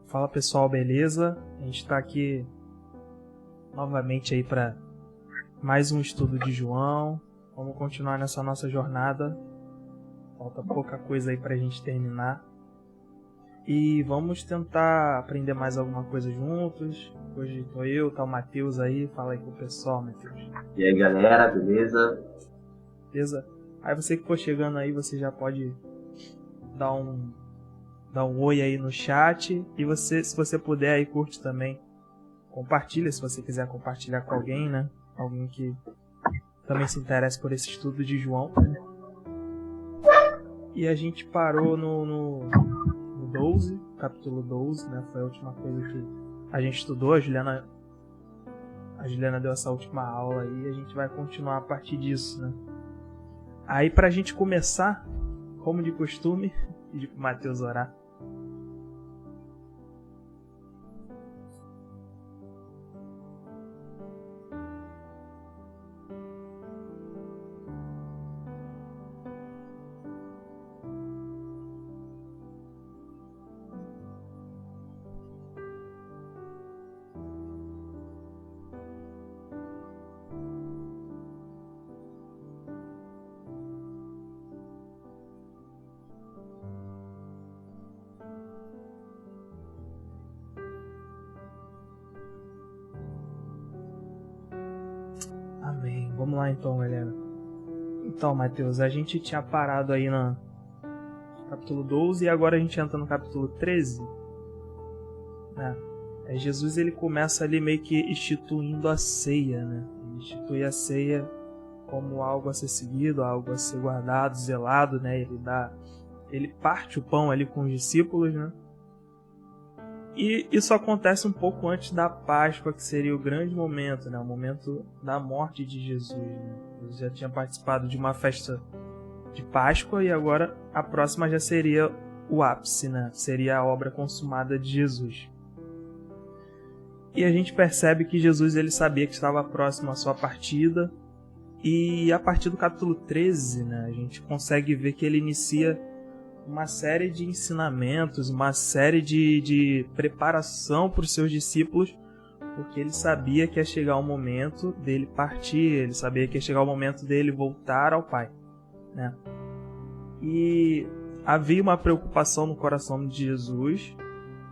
Fala pessoal, beleza? A gente está aqui novamente aí para mais um estudo de João. Vamos continuar nessa nossa jornada. Falta pouca coisa aí para a gente terminar. E vamos tentar aprender mais alguma coisa juntos. Hoje tô eu, tá o Matheus aí. Fala aí com o pessoal, Matheus. E aí galera, beleza? Beleza? Aí você que for chegando aí, você já pode dar um oi aí no chat. E você, se você puder aí, curte também. Compartilha, se você quiser compartilhar com alguém, né? Alguém que também se interessa por esse estudo de João. E a gente parou no 12, capítulo 12, né? Foi a última coisa que a gente estudou. A Juliana deu essa última aula aí e a gente vai continuar a partir disso, né? Aí pra gente começar, como de costume, pedir pro Matheus orar. Amém. Vamos lá então, galera. Então, Matheus, a gente tinha parado aí no capítulo 12 e agora a gente entra no capítulo 13. Né? Jesus ele começa ali meio que instituindo a ceia, né? Ele institui a ceia como algo a ser seguido, algo a ser guardado, zelado, né? Ele parte o pão ali com os discípulos, né? E isso acontece um pouco antes da Páscoa, que seria o grande momento, né? O momento da morte de Jesus, né? Ele já tinha participado de uma festa de Páscoa e agora a próxima já seria o ápice, né? Seria a obra consumada de Jesus. E a gente percebe que Jesus ele sabia que estava próximo à sua partida. E a partir do capítulo 13, né, a gente consegue ver que ele inicia uma série de ensinamentos, uma série de preparação para os seus discípulos, porque ele sabia que ia chegar o momento dele partir, ele sabia que ia chegar o momento dele voltar ao Pai, né? E havia uma preocupação no coração de Jesus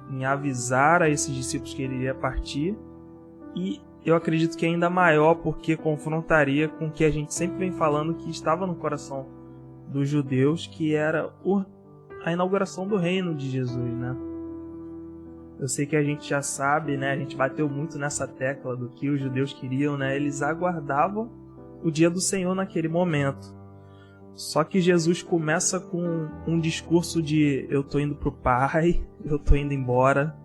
em avisar a esses discípulos que ele iria partir, e eu acredito que ainda maior porque confrontaria com o que a gente sempre vem falando que estava no coração dos judeus, que era a inauguração do reino de Jesus, né? Eu sei que a gente já sabe, né? A gente bateu muito nessa tecla do que os judeus queriam, né? Eles aguardavam o dia do Senhor naquele momento. Só que Jesus começa com um discurso de eu tô indo pro Pai, eu tô indo embora,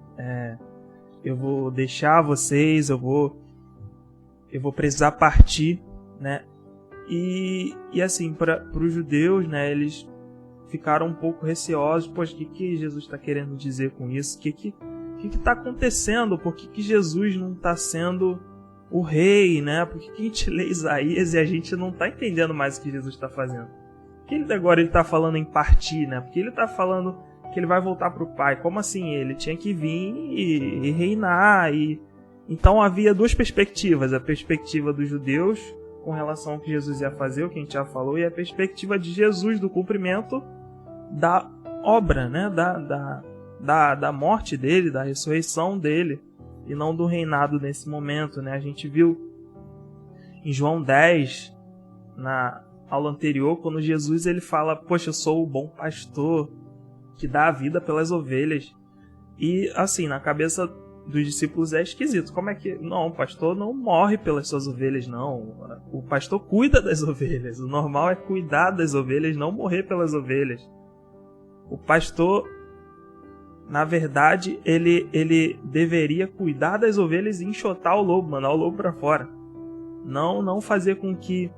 eu vou deixar vocês, eu vou precisar partir, né? E assim, para os judeus, né? Eles ficaram um pouco receosos. Poxa, o que Jesus está querendo dizer com isso? O que está acontecendo? Por que Jesus não está sendo o rei, né? Por que a gente lê Isaías e a gente não está entendendo mais o que Jesus está fazendo? Por que agora ele está falando em partir, né? Porque ele está falando que ele vai voltar para o Pai. Como assim? Ele tinha que vir e reinar. Então havia duas perspectivas. A perspectiva dos judeus com relação ao que Jesus ia fazer, o que a gente já falou, e a perspectiva de Jesus do cumprimento da obra, né? Da morte dele, da ressurreição dele, e não do reinado nesse momento, né? A gente viu em João 10, na aula anterior, quando Jesus ele fala, poxa, eu sou o bom pastor que dá a vida pelas ovelhas. E assim, na cabeça dos discípulos é esquisito. Como é que... Não, o pastor não morre pelas suas ovelhas, não. O pastor cuida das ovelhas. O normal é cuidar das ovelhas, não morrer pelas ovelhas. O pastor, na verdade, ele deveria cuidar das ovelhas e enxotar o lobo, mandar o lobo para fora. Não fazer com que...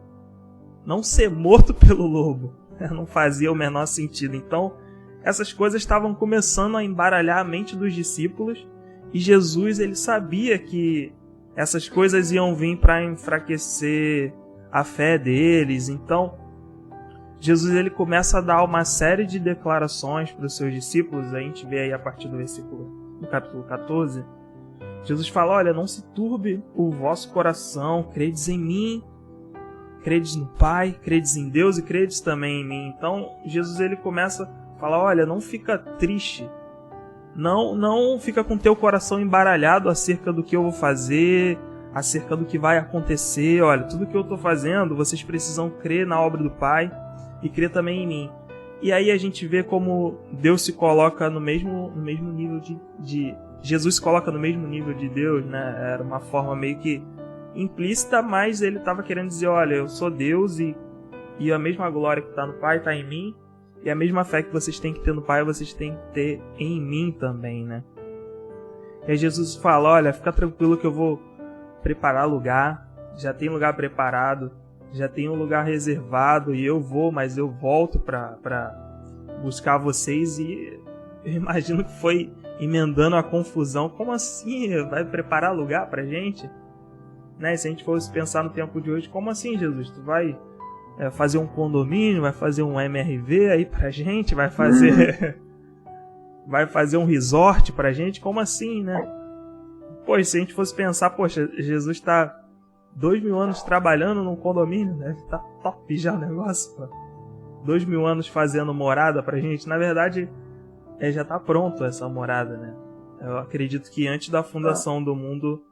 Não ser morto pelo lobo. Não fazia o menor sentido. Então, essas coisas estavam começando a embaralhar a mente dos discípulos. E Jesus, ele sabia que essas coisas iam vir para enfraquecer a fé deles. Então, Jesus ele começa a dar uma série de declarações para os seus discípulos. A gente vê aí a partir do versículo no capítulo 14, Jesus fala, olha, não se turbe o vosso coração, credes em mim, credes no Pai, credes em Deus e credes também em mim. Então, Jesus ele começa a falar, olha, não fica triste, não fica com teu coração embaralhado acerca do que eu vou fazer, acerca do que vai acontecer. Olha, tudo que eu estou fazendo, vocês precisam crer na obra do Pai e crer também em mim. E aí a gente vê como Deus se coloca no mesmo nível de Jesus se coloca no mesmo nível de Deus, né? Era uma forma meio que implícita, mas ele estava querendo dizer, olha, eu sou Deus e a mesma glória que está no Pai está em mim, e a mesma fé que vocês têm que ter no Pai, vocês têm que ter em mim também, né? E aí Jesus fala, olha, fica tranquilo que eu vou preparar lugar, já tem lugar preparado, já tem um lugar reservado, e eu vou, mas eu volto para buscar vocês. E eu imagino que foi emendando a confusão. Como assim? Vai preparar lugar pra gente? Né? Se a gente fosse pensar no tempo de hoje, como assim, Jesus? Tu vai fazer um condomínio, vai fazer um MRV aí pra gente? Vai fazer um resort pra gente? Como assim, né? Pois, se a gente fosse pensar, poxa, Jesus tá 2000 anos trabalhando num condomínio, deve tá top já o negócio, pô. 2000 anos fazendo morada pra gente. Na verdade, já tá pronto essa morada, né? Eu acredito que antes da fundação do mundo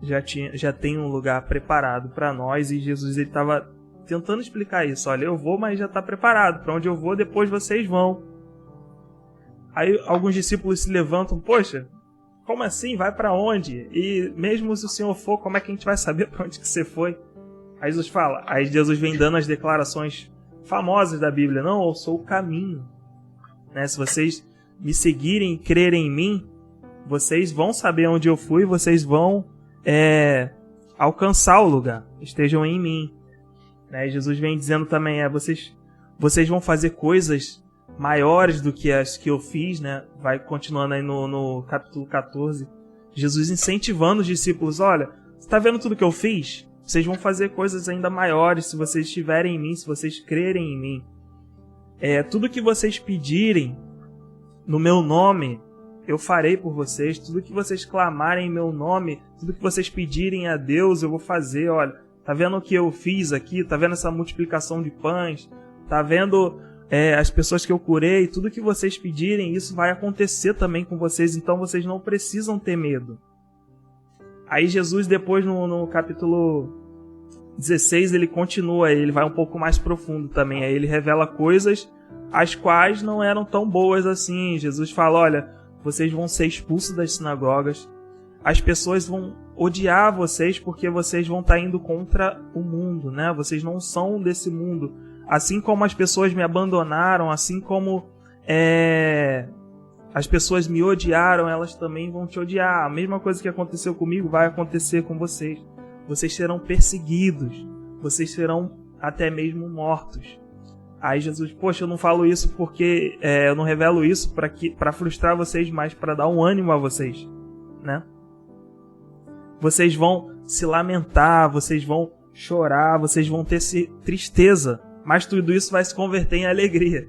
já tem um lugar preparado para nós, e Jesus ele tava tentando explicar isso. Olha, eu vou, mas já tá preparado. Para onde eu vou, depois vocês vão. Aí alguns discípulos se levantam, poxa, como assim? Vai para onde? E mesmo se o Senhor for, como é que a gente vai saber para onde que você foi? Aí Jesus fala, aí Jesus vem dando as declarações famosas da Bíblia. Não, eu sou o caminho. Né? Se vocês me seguirem e crerem em mim, vocês vão saber onde eu fui, vocês vão alcançar o lugar. Estejam em mim. Né? Jesus vem dizendo também, vocês vão fazer coisas maiores do que as que eu fiz, né? Vai continuando aí no capítulo 14. Jesus incentivando os discípulos, olha, você está vendo tudo que eu fiz? Vocês vão fazer coisas ainda maiores se vocês estiverem em mim, se vocês crerem em mim. Tudo que vocês pedirem no meu nome, eu farei por vocês. Tudo que vocês clamarem em meu nome, tudo que vocês pedirem a Deus, eu vou fazer. Olha, tá vendo o que eu fiz aqui? Tá vendo essa multiplicação de pães? Tá vendo as pessoas que eu curei? Tudo que vocês pedirem, isso vai acontecer também com vocês. Então vocês não precisam ter medo. Aí Jesus depois no capítulo 16 ele continua, ele vai um pouco mais profundo também. Aí ele revela coisas as quais não eram tão boas assim. Jesus fala, olha, vocês vão ser expulsos das sinagogas, as pessoas vão odiar vocês porque vocês vão estar indo contra o mundo, né? Vocês não são desse mundo. Assim como as pessoas me abandonaram, assim como as pessoas me odiaram, elas também vão te odiar. A mesma coisa que aconteceu comigo vai acontecer com vocês. Vocês serão perseguidos, vocês serão até mesmo mortos. Aí Jesus, poxa, eu não falo isso porque eu não revelo isso para frustrar vocês, mas para dar um ânimo a vocês, né? Vocês vão se lamentar, vocês vão chorar, vocês vão ter tristeza, mas tudo isso vai se converter em alegria.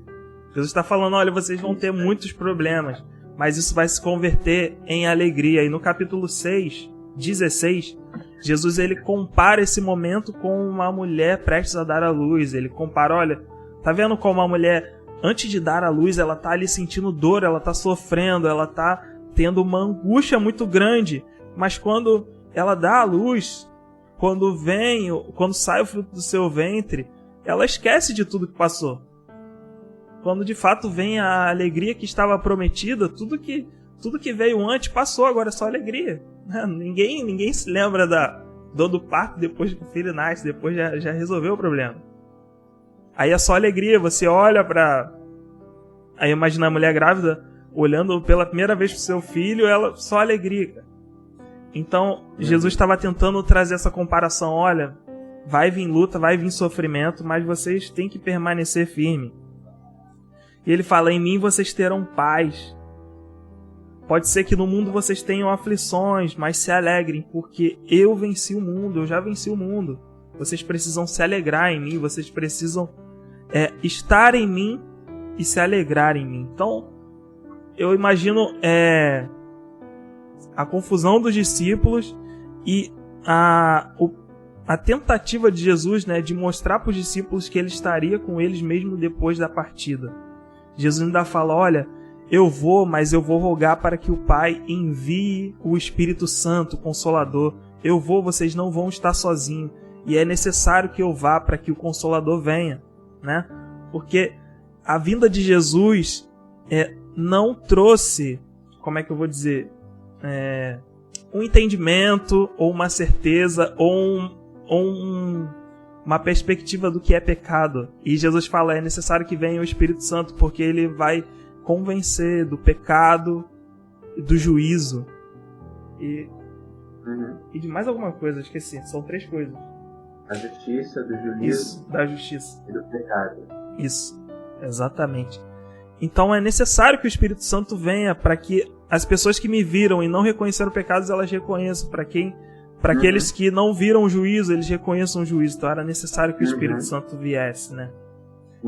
Jesus está falando, olha, vocês vão ter muitos problemas, mas isso vai se converter em alegria. E no capítulo 6, 16, Jesus ele compara esse momento com uma mulher prestes a dar à luz. Ele compara, olha, tá vendo como a mulher, antes de dar à luz, ela tá ali sentindo dor, ela tá sofrendo, ela tá tendo uma angústia muito grande, mas quando ela dá à luz, quando sai o fruto do seu ventre, ela esquece de tudo que passou. Quando de fato vem a alegria que estava prometida, tudo que veio antes passou, agora é só alegria. Ninguém se lembra da dor do parto depois que o filho nasce, depois já resolveu o problema. Aí é só alegria, você olha pra... Aí imagina a mulher grávida olhando pela primeira vez pro seu filho, ela só alegria, cara. Então, Jesus estava tentando trazer essa comparação, olha, vai vir luta, vai vir sofrimento, mas vocês têm que permanecer firme. E ele fala, em mim vocês terão paz. Pode ser que no mundo vocês tenham aflições, mas se alegrem, porque eu venci o mundo, eu já venci o mundo. Vocês precisam se alegrar em mim, vocês precisam estar em mim e se alegrar em mim. Então, eu imagino a confusão dos discípulos e a tentativa de Jesus, né, de mostrar para os discípulos que ele estaria com eles mesmo depois da partida. Jesus ainda fala, olha, eu vou, mas eu vou rogar para que o Pai envie o Espírito Santo, o Consolador. Eu vou, vocês não vão estar sozinhos. E é necessário que eu vá para que o Consolador venha, né? Porque a vinda de Jesus não trouxe, como é que eu vou dizer, um entendimento, ou uma certeza, ou uma perspectiva do que é pecado. E Jesus fala, é necessário que venha o Espírito Santo, porque ele vai convencer do pecado, do juízo e de mais alguma coisa, esqueci. São 3 coisas. A justiça, do juízo. Isso, da justiça. E do pecado. Isso, exatamente. Então é necessário que o Espírito Santo venha para que as pessoas que me viram e não reconheceram pecados, elas reconheçam. Para aqueles que não viram o juízo, eles reconheçam o juízo. Então era necessário que o Espírito Santo viesse, né?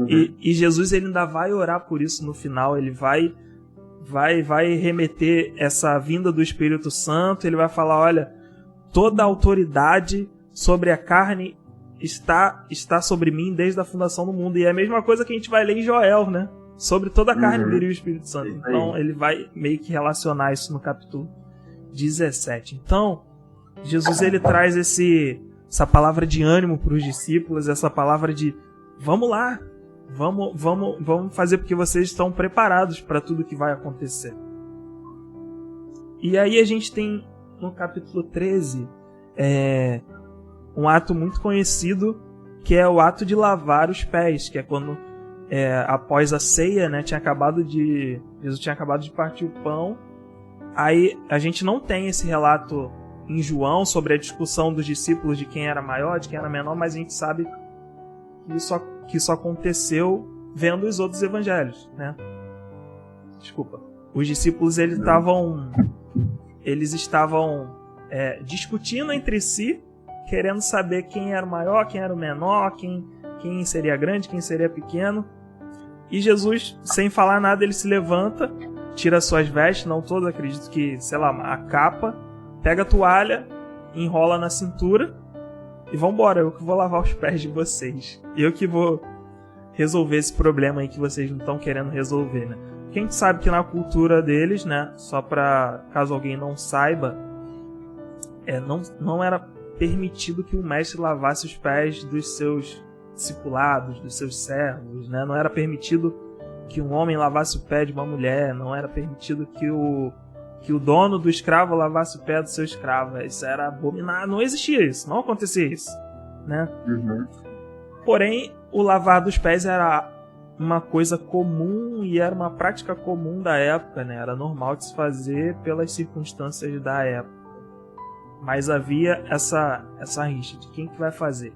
E Jesus ele ainda vai orar por isso no final. Ele vai remeter essa vinda do Espírito Santo. Ele vai falar, olha, toda a autoridade sobre a carne está sobre mim desde a fundação do mundo. E é a mesma coisa que a gente vai ler em Joel, né? Sobre toda a carne viria o Espírito Santo. Então ele vai meio que relacionar isso no capítulo 17. Então Jesus ele traz essa palavra de ânimo para os discípulos, essa palavra de vamos lá, vamos fazer porque vocês estão preparados para tudo que vai acontecer. E aí a gente tem no capítulo 13 um ato muito conhecido, que é o ato de lavar os pés, que é quando após a ceia, né, Jesus tinha acabado de partir o pão. Aí a gente não tem esse relato em João sobre a discussão dos discípulos de quem era maior, de quem era menor, mas a gente sabe que isso aconteceu vendo os outros evangelhos, né? Desculpa. Os discípulos eles estavam discutindo entre si, querendo saber quem era o maior, quem era o menor, quem seria grande, quem seria pequeno. E Jesus, sem falar nada, ele se levanta, tira suas vestes, não todas, acredito que, sei lá, a capa, pega a toalha, enrola na cintura e vambora, eu que vou lavar os pés de vocês. Eu que vou resolver esse problema aí que vocês não estão querendo resolver, né? Porque a gente sabe que na cultura deles, né, só pra caso alguém não saiba, não era permitido que o mestre lavasse os pés dos seus discipulados, dos seus servos, né? Não era permitido que um homem lavasse o pé de uma mulher, não era permitido que o dono do escravo lavasse o pé do seu escravo. Isso era abominável, não existia isso, não acontecia isso, né? Porém, o lavar dos pés era uma coisa comum e era uma prática comum da época, né? Era normal de se fazer pelas circunstâncias da época. Mas havia essa rixa de quem que vai fazer.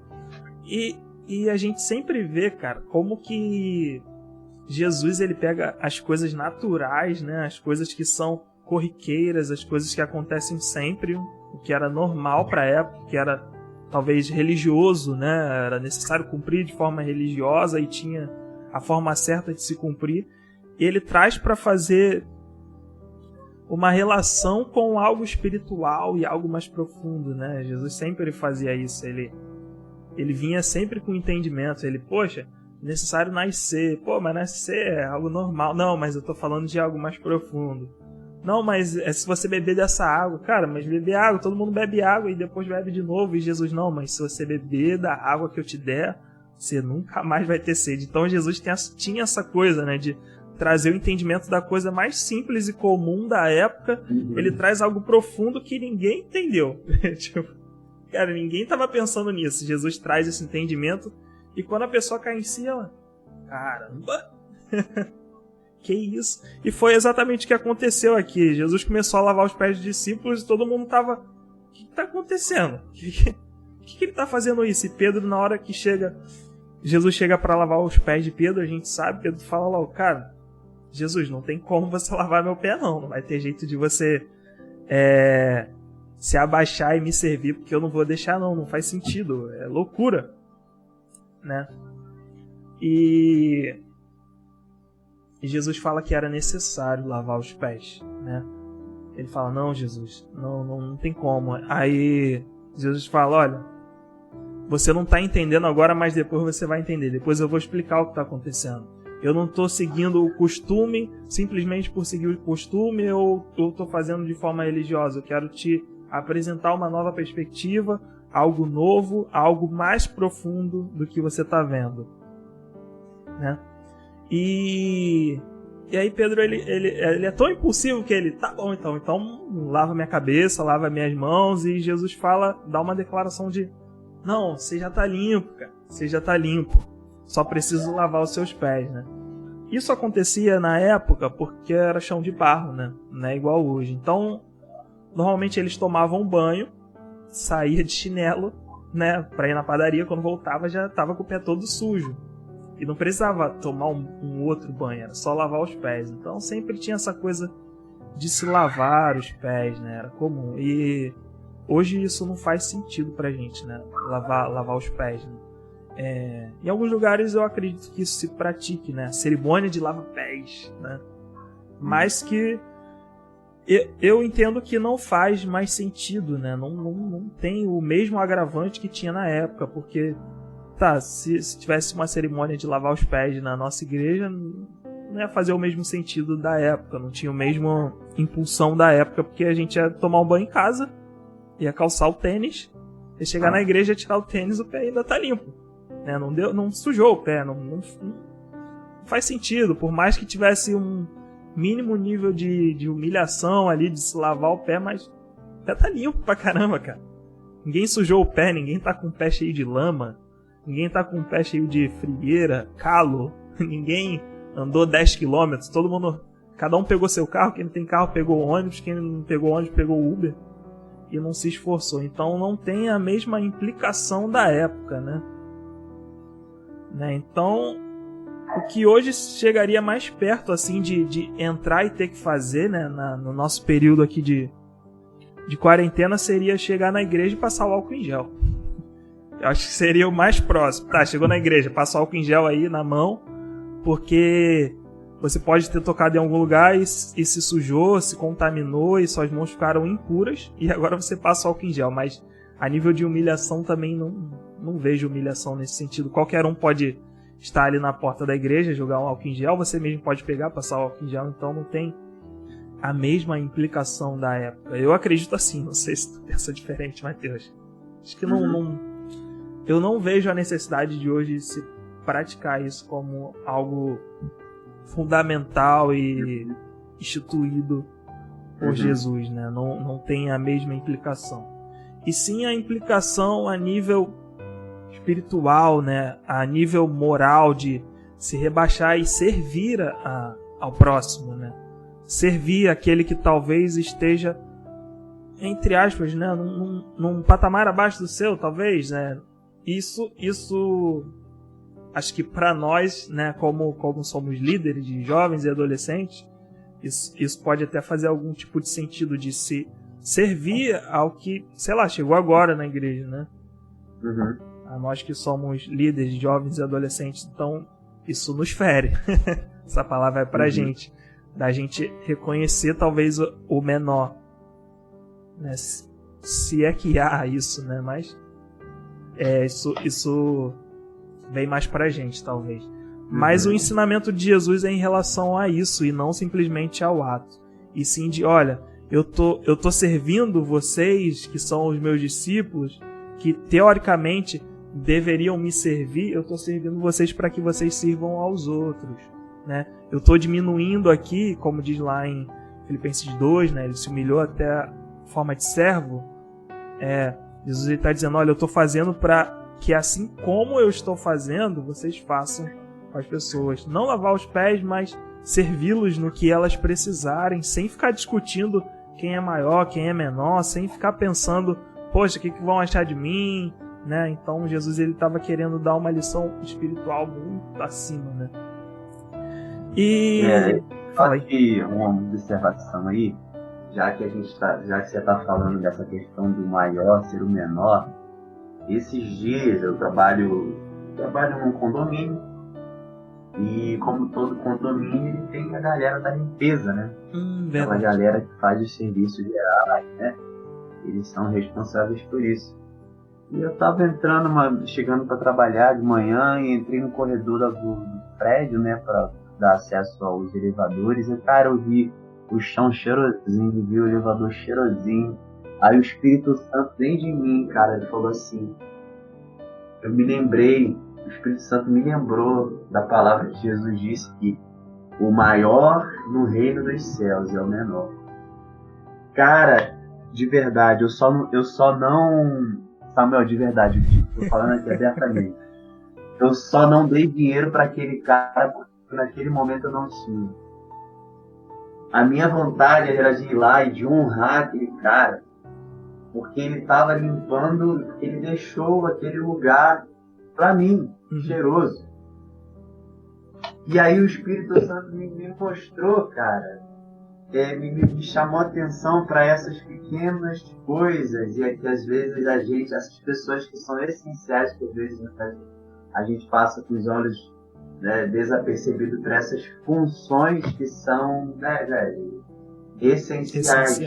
E a gente sempre vê, cara, como que Jesus ele pega as coisas naturais, né? As coisas que são corriqueiras, as coisas que acontecem sempre, o que era normal para a época, que era talvez religioso, né? Era necessário cumprir de forma religiosa e tinha a forma certa de se cumprir. Ele traz para fazer uma relação com algo espiritual e algo mais profundo, né? Jesus sempre fazia isso, ele vinha sempre com entendimento, poxa, necessário nascer, mas nascer é algo normal, não, mas eu tô falando de algo mais profundo, não, mas se você beber dessa água, cara, mas beber água, todo mundo bebe água e depois bebe de novo, e Jesus, não, mas se você beber da água que eu te der, você nunca mais vai ter sede. Então Jesus tinha essa coisa, né, de trazer o entendimento da coisa mais simples e comum da época. Ele traz algo profundo que ninguém entendeu. Tipo, cara, ninguém estava pensando nisso. Jesus traz esse entendimento e quando a pessoa cai em si, ela, caramba, que isso? E foi exatamente o que aconteceu aqui. Jesus começou a lavar os pés dos discípulos e todo mundo tava, o que está acontecendo? O que ele está fazendo isso? E Pedro, na hora que Jesus chega para lavar os pés de Pedro, a gente sabe, Pedro fala lá, cara, Jesus, não tem como você lavar meu pé não vai ter jeito de você se abaixar e me servir, porque eu não vou deixar não faz sentido, é loucura, né? E Jesus fala que era necessário lavar os pés, né? Ele fala, não, Jesus, não tem como. Aí Jesus fala, olha, você não está entendendo agora, mas depois você vai entender. Depois eu vou explicar o que está acontecendo. Eu não estou seguindo o costume simplesmente por seguir o costume, ou eu estou fazendo de forma religiosa. Eu quero te apresentar uma nova perspectiva, algo novo, algo mais profundo do que você está vendo, né? E aí Pedro ele é tão impulsivo que ele, tá bom, então lava minha cabeça, lava minhas mãos, e Jesus dá uma declaração de, não, você já está limpo, cara, você já está limpo, só preciso lavar os seus pés, né? Isso acontecia na época porque era chão de barro, né? Não é igual hoje. Então, normalmente eles tomavam banho, saía de chinelo, né, para ir na padaria, quando voltava já estava com o pé todo sujo. E não precisava tomar um outro banho, era só lavar os pés. Então sempre tinha essa coisa de se lavar os pés, né? Era comum. E hoje isso não faz sentido pra gente, né? Lavar os pés, né? Em alguns lugares eu acredito que isso se pratique, né? A cerimônia de lava-pés, né? Mas que eu entendo que não faz mais sentido, né? Não tem o mesmo agravante que tinha na época, porque se tivesse uma cerimônia de lavar os pés na nossa igreja, não ia fazer o mesmo sentido da época, não tinha a mesma impulsão da época, porque a gente ia tomar um banho em casa, ia calçar o tênis, ia chegar na igreja, ia tirar o tênis, o pé ainda tá limpo, né? Não sujou o pé, não faz sentido, por mais que tivesse um mínimo nível de humilhação ali, de se lavar o pé, mas o pé tá limpo pra caramba, cara. Ninguém sujou o pé, ninguém tá com o pé cheio de lama, ninguém tá com o pé cheio de frieira, calo, ninguém andou 10 km, todo mundo, cada um pegou seu carro, quem não tem carro pegou ônibus, quem não pegou ônibus pegou Uber e não se esforçou. Então não tem a mesma implicação da época, né? Então, o que hoje chegaria mais perto assim de entrar e ter que fazer, né, no nosso período aqui de quarentena, seria chegar na igreja e passar o álcool em gel. Eu acho que seria o mais próximo. Tá, chegou na igreja, passa o álcool em gel aí na mão, porque você pode ter tocado em algum lugar e se sujou, se contaminou e suas mãos ficaram impuras, e agora você passa o álcool em gel. Mas a nível de humilhação também não vejo humilhação nesse sentido. Qualquer um pode estar ali na porta da igreja, jogar um álcool em gel, você mesmo pode pegar, passar o álcool em gel, então não tem a mesma implicação da época. Eu acredito assim, não sei se tu pensa diferente, Matheus. Acho que eu não vejo a necessidade de hoje se praticar isso como algo fundamental e instituído por Jesus, né? Não tem a mesma implicação. E sim a implicação a nível espiritual, né? A nível moral, de se rebaixar e servir ao próximo, né? Servir aquele que talvez esteja, entre aspas, né, num patamar abaixo do seu, talvez, né? Isso acho que para nós, né, como somos líderes de jovens e adolescentes, isso pode até fazer algum tipo de sentido, de se servir ao que, sei lá, chegou agora na igreja, né? A nós que somos líderes de jovens e adolescentes, então isso nos fere. Essa palavra é pra gente, da gente reconhecer talvez o menor, né? Se é que há isso, né? Mas isso vem mais pra gente, talvez. Mas o ensinamento de Jesus é em relação a isso, e não simplesmente ao ato. E sim de, olha, eu tô servindo vocês, que são os meus discípulos, que teoricamente deveriam me servir, eu tô servindo vocês para que vocês sirvam aos outros, né? Eu tô diminuindo aqui, como diz lá em Filipenses 2, né? Ele se humilhou até a forma de servo. Jesus está dizendo, olha, eu estou fazendo para que assim como eu estou fazendo, vocês façam com as pessoas. Não lavar os pés, mas servi-los no que elas precisarem, sem ficar discutindo quem é maior, quem é menor, sem ficar pensando, poxa, o que vão achar de mim, né? Então Jesus estava querendo dar uma lição espiritual muito acima, né? E fala aqui uma observação aí, já que você está falando dessa questão do maior ser o menor. Esses dias eu trabalho num condomínio E como todo condomínio, ele tem a galera da limpeza, né? Aquela Verdade. galera que faz os serviços gerais, né? Eles são responsáveis por isso. E eu tava chegando para trabalhar de manhã e entrei no corredor do prédio, né? Para dar acesso aos elevadores. E, cara, eu vi o chão cheirosinho, vi o elevador cheirosinho. Aí o Espírito Santo dentro de mim, cara, ele falou assim... Eu me lembrei, o Espírito Santo me lembrou da palavra que Jesus disse que o maior no reino dos céus é o menor. Cara, de verdade, eu só não... Samuel, de verdade, tô falando aqui abertamente. Eu só não dei dinheiro para aquele cara porque naquele momento eu não tinha. A minha vontade era de ir lá e de honrar aquele cara, porque ele estava limpando, ele deixou aquele lugar para mim, cheiroso. E aí o Espírito Santo me mostrou, cara, me chamou a atenção para essas pequenas coisas, e é que às vezes essas pessoas que são essenciais, que às vezes a gente passa com os olhos, né, desapercebidos para essas funções que são, né, essenciais.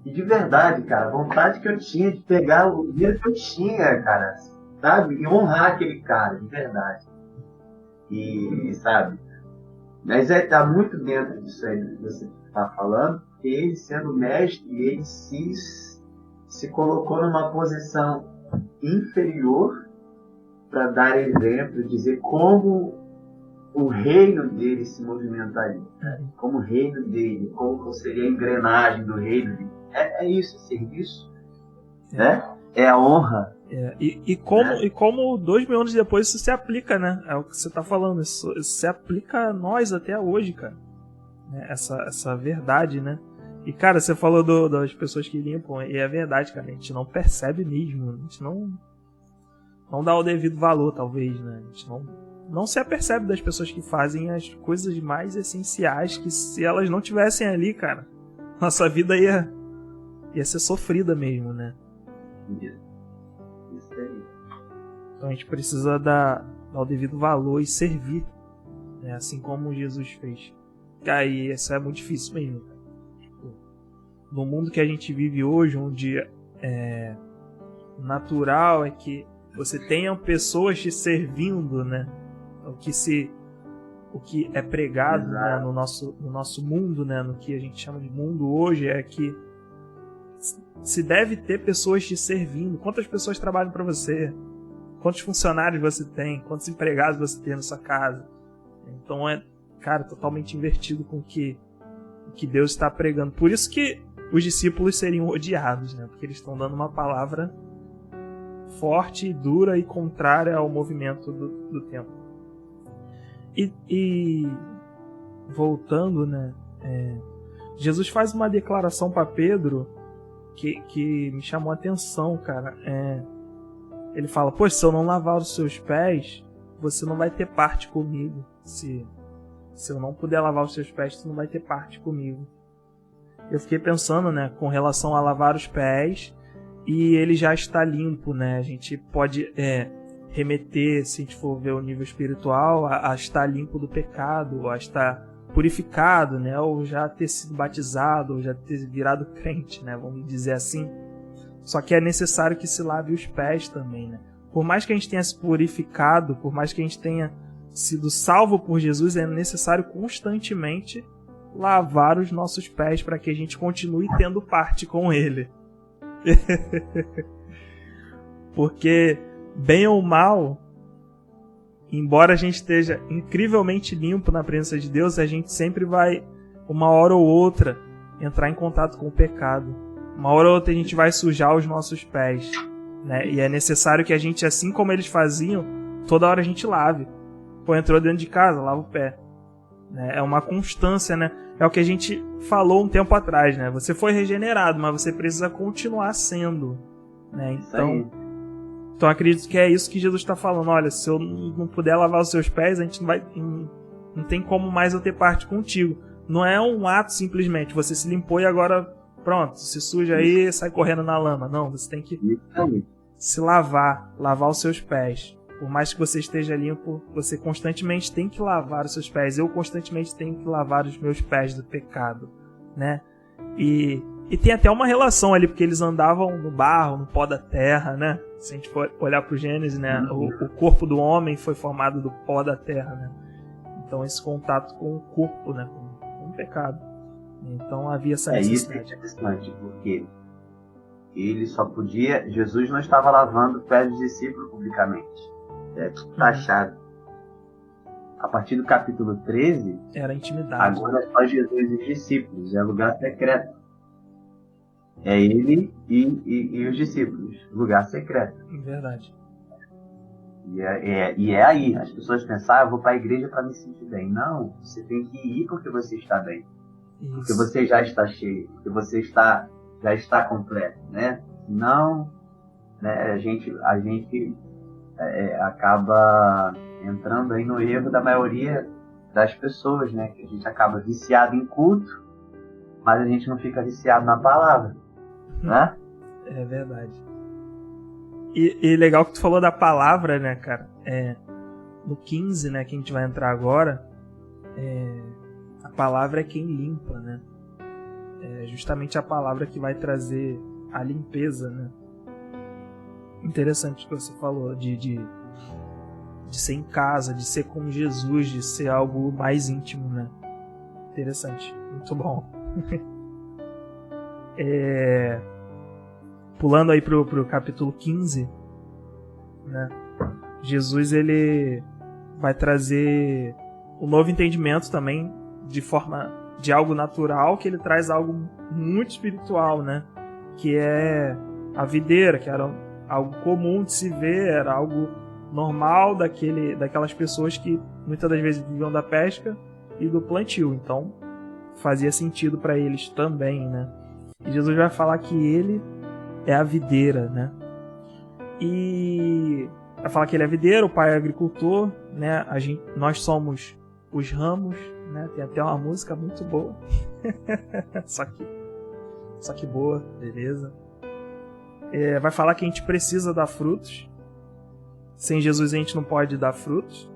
E de verdade, cara, a vontade que eu tinha de pegar o dinheiro que eu tinha, cara, sabe? E honrar aquele cara, de verdade. E, sabe? Mas tá muito dentro disso aí que você está falando, porque ele, sendo mestre, ele se colocou numa posição inferior para dar exemplo, dizer como o reino dele se movimentaria, né? Como o reino dele, como seria a engrenagem do reino dele. É isso, serviço, né? É a honra. E como 2000 anos depois isso se aplica, né? É o que você está falando, isso se aplica a nós até hoje, cara. Essa verdade, né? E, cara, você falou das pessoas que limpam, e é verdade, cara, a gente não percebe mesmo, a gente não dá o devido valor, talvez, né? A gente não se apercebe das pessoas que fazem as coisas mais essenciais, que se elas não tivessem ali, cara, nossa vida ia ser sofrida mesmo, né? Isso aí. Então a gente precisa dar o devido valor e servir, né? Assim como Jesus fez. Aí isso é muito difícil mesmo, cara. No mundo que a gente vive hoje, onde natural é que você tenha pessoas te servindo, né? O que é pregado, né, no nosso mundo, né, no que a gente chama de mundo hoje, é que se deve ter pessoas te servindo. Quantas pessoas trabalham para você? Quantos funcionários você tem? Quantos empregados você tem na sua casa? Então cara, totalmente invertido com o que Deus está pregando. Por isso que os discípulos seriam odiados, né? Porque eles estão dando uma palavra forte, dura e contrária ao movimento do tempo. E voltando, né? Jesus faz uma declaração para Pedro que me chamou a atenção, cara. Ele fala: pois, se eu não lavar os seus pés, você não vai ter parte comigo. Se eu não puder lavar os seus pés, você não vai ter parte comigo. Eu fiquei pensando, né, com relação a lavar os pés, e ele já está limpo, né? A gente pode remeter, se a gente for ver o nível espiritual, a estar limpo do pecado, a estar purificado, né? Ou já ter sido batizado, ou já ter virado crente, né? Vamos dizer assim. Só que é necessário que se lave os pés também, né? Por mais que a gente tenha se purificado, por mais que a gente tenha sido salvo por Jesus, é necessário constantemente lavar os nossos pés para que a gente continue tendo parte com Ele. Porque, bem ou mal, embora a gente esteja incrivelmente limpo na presença de Deus, a gente sempre vai, uma hora ou outra, entrar em contato com o pecado. Uma hora ou outra a gente vai sujar os nossos pés, né? E é necessário que a gente, assim como eles faziam, toda hora a gente lave. Pô, entrou dentro de casa, lava o pé. É uma constância, né? É o que a gente falou um tempo atrás, né? Você foi regenerado, mas você precisa continuar sendo, né? Então acredito que é isso que Jesus está falando. Olha, se eu não puder lavar os seus pés, a gente não tem como mais eu ter parte contigo. Não é um ato simplesmente, você se limpou e agora pronto, se suja aí, sai correndo na lama. Não, você tem que se lavar os seus pés. Por mais que você esteja limpo, você constantemente tem que lavar os seus pés. Eu constantemente tenho que lavar os meus pés do pecado, né? E tem até uma relação ali, porque eles andavam no barro, no pó da terra, né? Se a gente for olhar para o Gênesis, né? O corpo do homem foi formado do pó da terra, né? Então esse contato com o corpo, né? Com o pecado. Então havia essa necessidade. Isso é interessante, porque ele só podia... Jesus não estava lavando o pé dos discípulos publicamente. É tudo taxado. A partir do capítulo 13... Era intimidade. Agora é só Jesus e os discípulos. É lugar secreto. É ele e os discípulos. Lugar secreto. Verdade. E é aí. As pessoas pensam, eu vou para a igreja para me sentir bem. Não, você tem que ir porque você está bem. Isso. Porque você já está cheio. Porque você já está completo, né? Não, né? A gente acaba entrando aí no erro da maioria das pessoas, né? Que a gente acaba viciado em culto, mas a gente não fica viciado na palavra, né? É verdade. E legal que tu falou da palavra, né, cara? No 15, né, que a gente vai entrar agora, a palavra é quem limpa, né? É justamente a palavra que vai trazer a limpeza, né? Interessante o que você falou de ser em casa, de ser com Jesus, de ser algo mais íntimo, né? Interessante, muito bom. Pulando aí pro capítulo 15, né? Jesus, ele vai trazer um novo entendimento também de algo natural, que ele traz algo muito espiritual, né? Que é a videira, que era algo comum de se ver, era algo normal daquelas pessoas que muitas das vezes viviam da pesca e do plantio. Então fazia sentido para eles também, né? E Jesus vai falar que ele é a videira, né? E vai falar que ele é videira, o pai é agricultor, né? Nós somos os ramos, né? Tem até uma música muito boa. Só que boa, beleza. Vai falar que a gente precisa dar frutos. Sem Jesus a gente não pode dar frutos.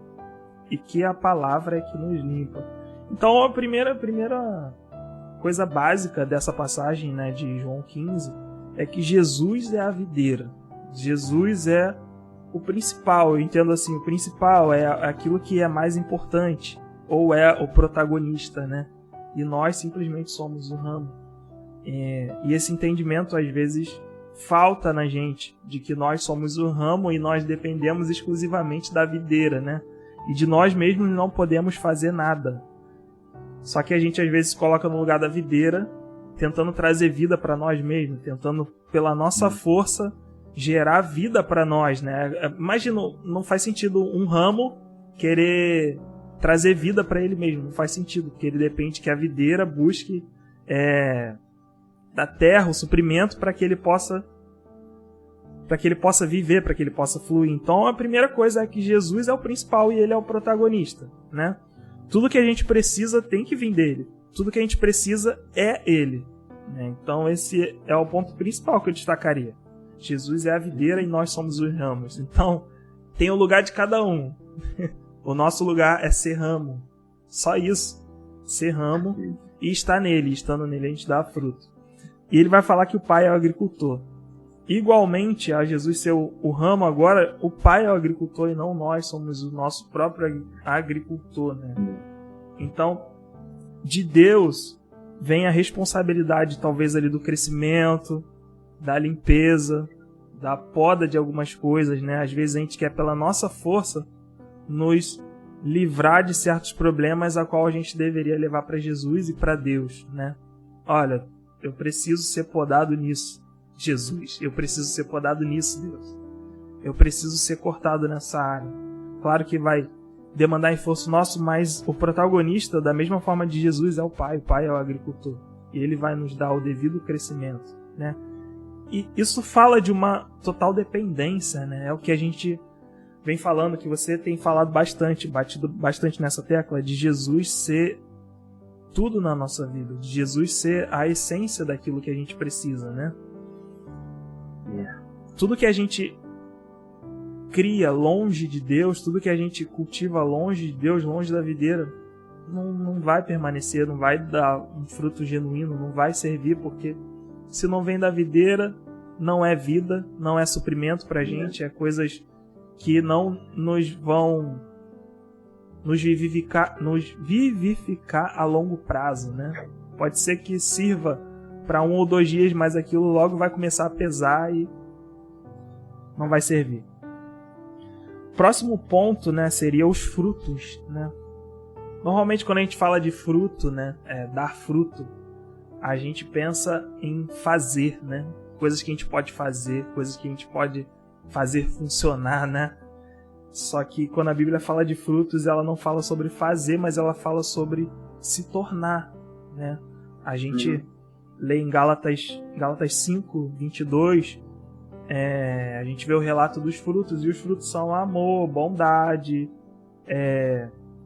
E que a palavra é que nos limpa. Então a primeira coisa básica dessa passagem, né, de João 15 é que Jesus é a videira. Jesus é o principal. Eu entendo assim, o principal é aquilo que é mais importante. Ou é o protagonista, né? E nós simplesmente somos o ramo. E esse entendimento às vezes falta na gente, de que nós somos o ramo e nós dependemos exclusivamente da videira, né? E de nós mesmos não podemos fazer nada. Só que a gente às vezes se coloca no lugar da videira, tentando trazer vida para nós mesmos, tentando pela nossa força gerar vida para nós, né? Imagina, não faz sentido um ramo querer trazer vida para ele mesmo, não faz sentido, porque ele depende que a videira busque da terra o suprimento para que ele possa viver, para que ele possa fluir. Então a primeira coisa é que Jesus é o principal e ele é o protagonista, né? Tudo que a gente precisa tem que vir dele. Tudo que a gente precisa é ele, né? Então esse é o ponto principal que eu destacaria. Jesus é a videira e nós somos os ramos. Então tem o lugar de cada um. O nosso lugar é ser ramo. Só isso. Ser ramo e estar nele. Estando nele a gente dá fruto. E ele vai falar que o pai é o agricultor. Igualmente a Jesus ser o ramo, agora o pai é o agricultor e não nós somos o nosso próprio agricultor, né? Então, de Deus vem a responsabilidade talvez ali do crescimento, da limpeza, da poda de algumas coisas, né? Às vezes a gente quer pela nossa força nos livrar de certos problemas a qual a gente deveria levar para Jesus e para Deus, né? Olha, eu preciso ser podado nisso, Jesus. Eu preciso ser podado nisso, Deus. Eu preciso ser cortado nessa área. Claro que vai demandar esforço nosso, mas o protagonista, da mesma forma de Jesus, é o Pai. O Pai é o agricultor. E ele vai nos dar o devido crescimento, né? E isso fala de uma total dependência, né? É o que a gente vem falando, que você tem falado bastante, batido bastante nessa tecla, de Jesus ser tudo na nossa vida, de Jesus ser a essência daquilo que a gente precisa, né? Tudo que a gente cria longe de Deus, tudo que a gente cultiva longe de Deus, longe da videira, não vai permanecer, não vai dar um fruto genuíno, não vai servir, porque se não vem da videira, não é vida, não é suprimento pra gente, é coisas que não nos vão nos vivificar a longo prazo, né? Pode ser que sirva para 1 ou 2 dias, mas aquilo logo vai começar a pesar e não vai servir. Próximo ponto, né, seria os frutos, né? Normalmente quando a gente fala de fruto, né, dar fruto, a gente pensa em fazer, né? Coisas que a gente pode fazer, coisas que a gente pode fazer funcionar, né? Só que quando a Bíblia fala de frutos, ela não fala sobre fazer, mas ela fala sobre se tornar, né? A gente lê em Gálatas 5, 22, a gente vê o relato dos frutos, e os frutos são amor, bondade,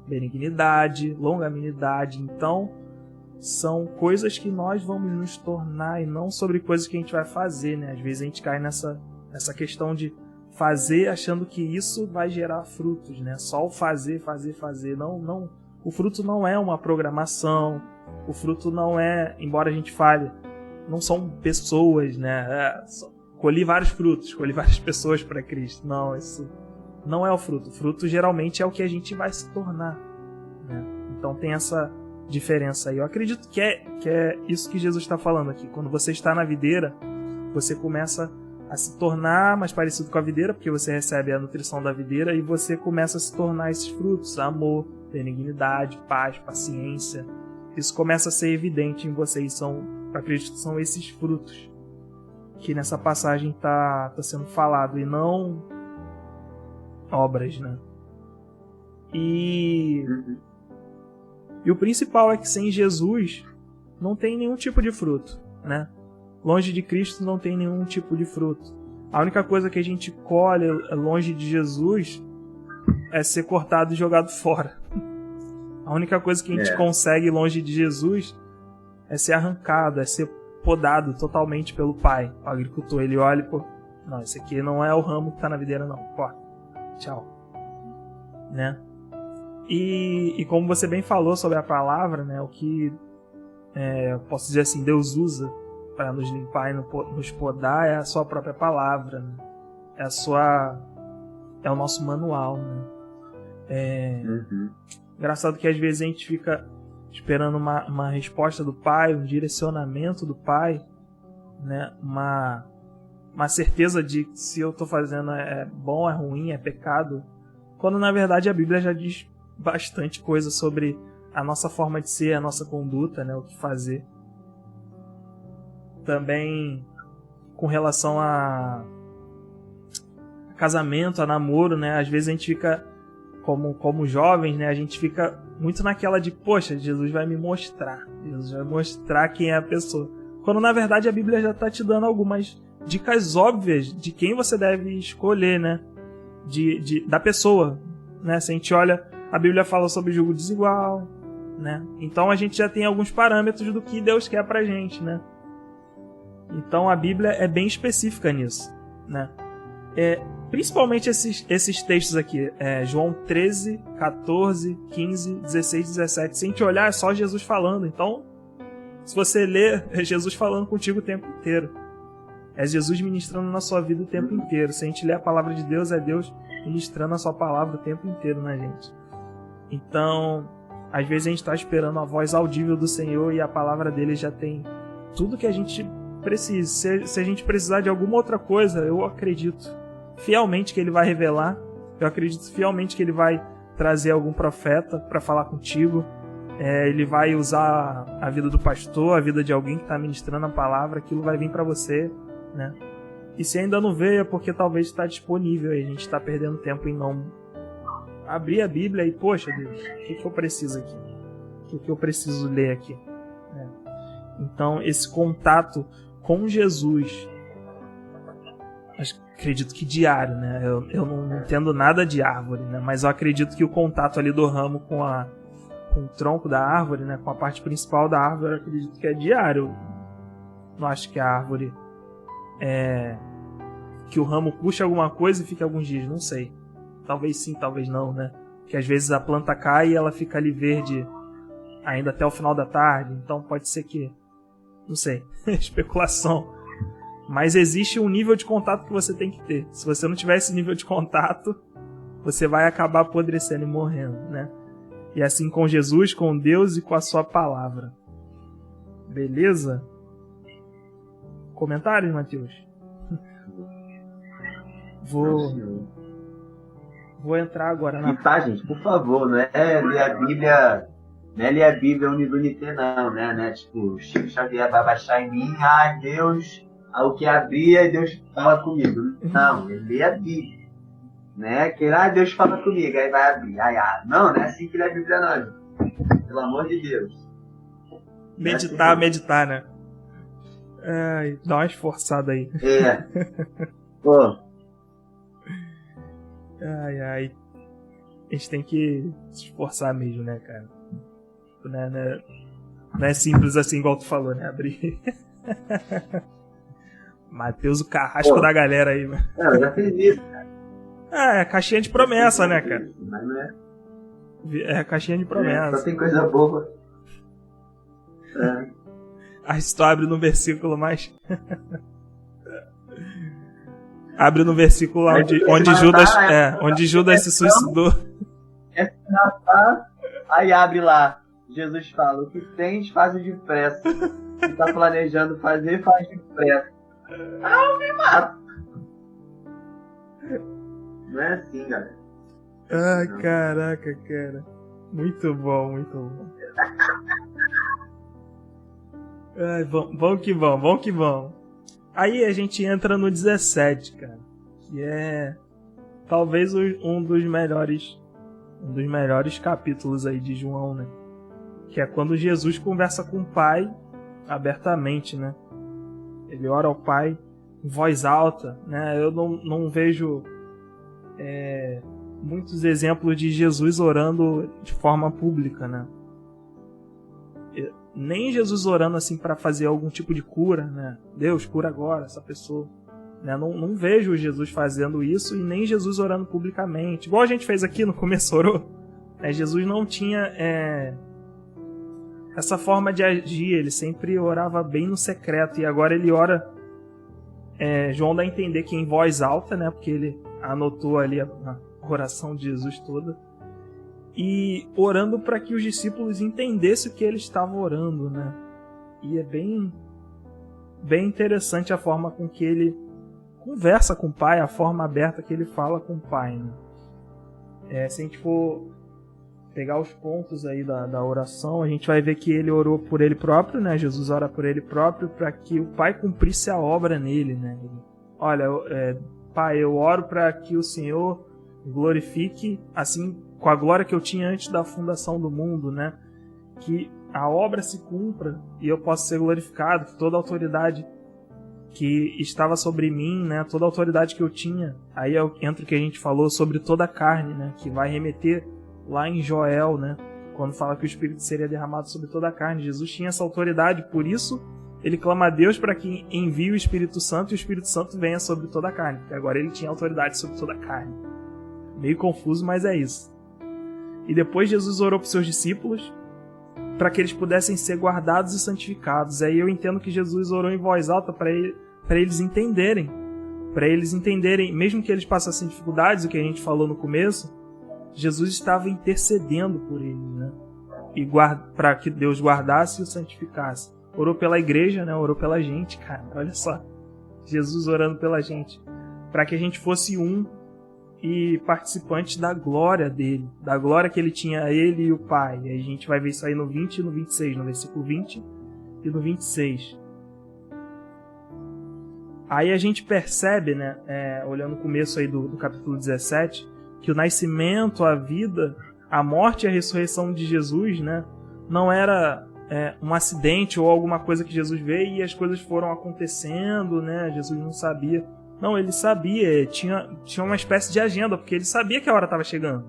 benignidade, longanimidade. Então, são coisas que nós vamos nos tornar e não sobre coisas que a gente vai fazer, né? Às vezes a gente cai nessa questão de fazer achando que isso vai gerar frutos, né? Só o fazer. Não. O fruto não é uma programação. O fruto não é, embora a gente fale, não são pessoas, né? Colhi vários frutos, colhi várias pessoas para Cristo. Não, isso não é o fruto. O fruto geralmente é o que a gente vai se tornar, né? Então tem essa diferença aí. Eu acredito que é isso que Jesus está falando aqui. Quando você está na videira, você começa a se tornar mais parecido com a videira, porque você recebe a nutrição da videira e você começa a se tornar esses frutos: amor, benignidade, paz, paciência. Isso começa a ser evidente em você, e acredito que são esses frutos que nessa passagem tá sendo falado, e não obras, né? E o principal é que sem Jesus não tem nenhum tipo de fruto, né? Longe de Cristo não tem nenhum tipo de fruto. A única coisa que a gente colhe longe de Jesus é ser cortado e jogado fora. A única coisa que a gente consegue longe de Jesus é ser arrancado, é ser podado totalmente pelo Pai. O agricultor, ele olha e, pô, não, esse aqui não é o ramo que tá na videira, não. Corta. Tchau. Né? E como você bem falou sobre a palavra, né, o que eu posso dizer assim, Deus usa para nos limpar e nos podar é a sua própria palavra, né? É o nosso manual, né? Engraçado que às vezes a gente fica esperando uma resposta do Pai, um direcionamento do Pai, né? Uma certeza de que se eu estou fazendo é bom, é ruim, é pecado, quando na verdade a Bíblia já diz bastante coisa sobre a nossa forma de ser, a nossa conduta, né? O que fazer. Também com relação a casamento, a namoro, né? Às vezes a gente fica, como jovens, né? A gente fica muito naquela de, poxa, Jesus vai me mostrar. Jesus vai mostrar quem é a pessoa. Quando na verdade a Bíblia já está te dando algumas dicas óbvias de quem você deve escolher, né? Da pessoa, né? Se a gente olha, a Bíblia fala sobre julgo desigual, né? Então a gente já tem alguns parâmetros do que Deus quer pra gente, né? Então a Bíblia é bem específica nisso, né? Principalmente esses textos aqui, João 13, 14, 15, 16, 17. Se a gente olhar, é só Jesus falando. Então, se você ler, é Jesus falando contigo o tempo inteiro. É Jesus ministrando na sua vida o tempo inteiro. Se a gente ler a palavra de Deus, é Deus ministrando a sua palavra o tempo inteiro na gente. Então, às vezes a gente está esperando a voz audível do Senhor e a palavra dele já tem tudo que a gente precisa. Se a gente precisar de alguma outra coisa, eu acredito fielmente que ele vai revelar. Eu acredito fielmente que ele vai trazer algum profeta para falar contigo. Ele vai usar a vida do pastor, a vida de alguém que está ministrando a palavra. Aquilo vai vir para você, né? E se ainda não veio, é porque talvez está disponível e a gente está perdendo tempo em não abrir a Bíblia e, poxa Deus, o que eu preciso aqui? O que eu preciso ler aqui? Então, esse contato com Jesus, acredito que diário, né? Eu não entendo nada de árvore, né? Mas eu acredito que o contato ali do ramo com o tronco da árvore, né? Com a parte principal da árvore, eu acredito que é diário. Não acho que a árvore que o ramo puxe alguma coisa e fique alguns dias, não sei. Talvez sim, talvez não, né? Que às vezes a planta cai e ela fica ali verde ainda até o final da tarde, então pode ser que, não sei, especulação. Mas existe um nível de contato que você tem que ter. Se você não tiver esse nível de contato, você vai acabar apodrecendo e morrendo, né? E assim com Jesus, com Deus e com a sua palavra. Beleza? Comentários, Matheus? Vou entrar agora na... E tá, gente, por favor, não é ler a Bíblia... Não é ler a Bíblia unidunité, não, né? Tipo, Chico Xavier vai baixar em mim, ai, Deus, o que abria e Deus fala comigo. Não, ele lê a Bíblia. Né? Que Deus fala comigo, aí vai abrir. Não é assim que lê a Bíblia, não. Pelo amor de Deus. Meditar, né? Ai, dá uma esforçada aí. Pô. Ai. A gente tem que se esforçar mesmo, né, cara? Não é simples assim, igual tu falou, né? Abrir. Matheus, o carrasco da galera aí, mano. Eu já fiz isso, cara. É caixinha de promessa, né, cara? Mas não é. É caixinha de promessa. Só tem coisa boa. Aí se tu abre no versículo mais... Abre no versículo lá onde Judas se suicidou. Aí abre lá. Jesus fala, o que tens, faz depressa. O que tá planejando fazer, faz depressa. Eu me mato. Não é assim, galera. Ai, caraca, cara. Muito bom. Ai, vamos que vamos. Aí a gente entra no 17, cara. Que é talvez um dos melhores capítulos aí de João, né? Que é quando Jesus conversa com o Pai abertamente, né? Ele ora ao Pai em voz alta, né? Eu não vejo muitos exemplos de Jesus orando de forma pública, né? Nem Jesus orando assim para fazer algum tipo de cura, né? Deus, cura agora essa pessoa. Né? Não vejo Jesus fazendo isso e nem Jesus orando publicamente. Igual a gente fez aqui no começo, orou. Jesus não tinha essa forma de agir, ele sempre orava bem no secreto. E agora ele ora, João dá a entender que em voz alta, né? Porque ele anotou ali a oração de Jesus toda. E orando para que os discípulos entendessem o que ele estava orando, né? E é bem interessante a forma com que ele conversa com o Pai, a forma aberta que ele fala com o Pai, né? Se a gente for pegar os pontos aí da oração, a gente vai ver que ele orou por ele próprio, né? Jesus ora por ele próprio para que o Pai cumprisse a obra nele, né? Olha, Pai, eu oro para que o Senhor glorifique assim com a glória que eu tinha antes da fundação do mundo, né? Que a obra se cumpra e eu possa ser glorificado, que toda a autoridade que estava sobre mim, né? Toda a autoridade que eu tinha, aí entra o que a gente falou sobre toda a carne, né? Que vai remeter lá em Joel, né? Quando fala que o Espírito seria derramado sobre toda a carne. Jesus tinha essa autoridade, por isso ele clama a Deus para que envie o Espírito Santo e o Espírito Santo venha sobre toda a carne. Porque agora ele tinha autoridade sobre toda a carne. Meio confuso, mas é isso. E depois Jesus orou para os seus discípulos para que eles pudessem ser guardados e santificados. Aí eu entendo que Jesus orou em voz alta para eles entenderem. Para eles entenderem, mesmo que eles passassem dificuldades, o que a gente falou no começo, Jesus estava intercedendo por eles, né? E para que Deus guardasse e o santificasse. Orou pela igreja, né? Orou pela gente, cara. Olha só. Jesus orando pela gente. Para que a gente fosse um e participante da glória dele, da glória que ele tinha a ele e o Pai. E a gente vai ver isso aí no 20 e no 26, no versículo 20 e no 26. Aí a gente percebe, né, olhando o começo aí do capítulo 17, que o nascimento, a vida, a morte e a ressurreição de Jesus, né, não era um acidente ou alguma coisa que Jesus veio e as coisas foram acontecendo, né, Jesus não sabia. Não, ele sabia, tinha uma espécie de agenda, porque ele sabia que a hora estava chegando,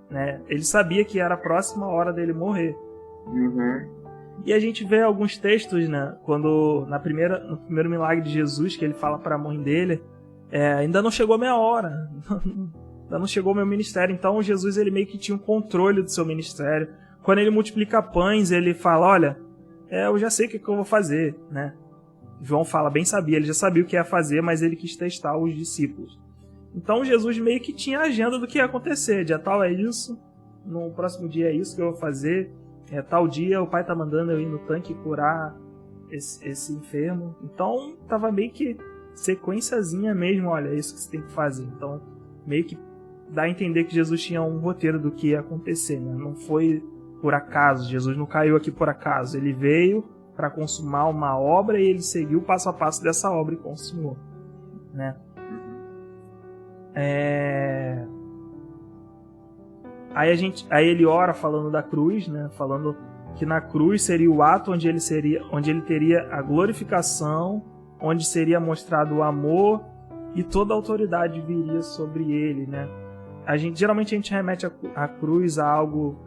né? Ele sabia que era a próxima hora dele morrer. Uhum. E a gente vê alguns textos, né? Quando no primeiro milagre de Jesus, que ele fala para a mãe dele, ainda não chegou a minha hora, ainda não chegou o meu ministério. Então Jesus ele meio que tinha um controle do seu ministério. Quando ele multiplica pães, ele fala, olha, eu já sei o que eu vou fazer, né? João fala, bem sabia, ele já sabia o que ia fazer, mas ele quis testar os discípulos. Então Jesus meio que tinha a agenda do que ia acontecer, dia tal é isso, no próximo dia é isso que eu vou fazer, tal dia o pai tá mandando eu ir no tanque curar esse enfermo. Então tava meio que sequenciazinha mesmo, olha, é isso que você tem que fazer. Então meio que dá a entender que Jesus tinha um roteiro do que ia acontecer, né? Não foi por acaso, Jesus não caiu aqui por acaso, ele veio para consumar uma obra e ele seguiu o passo a passo dessa obra e consumou, né? Aí ele ora falando da cruz, né? Falando que na cruz seria o ato onde ele teria a glorificação, onde seria mostrado o amor e toda a autoridade viria sobre ele, né? Geralmente a gente remete a cruz a algo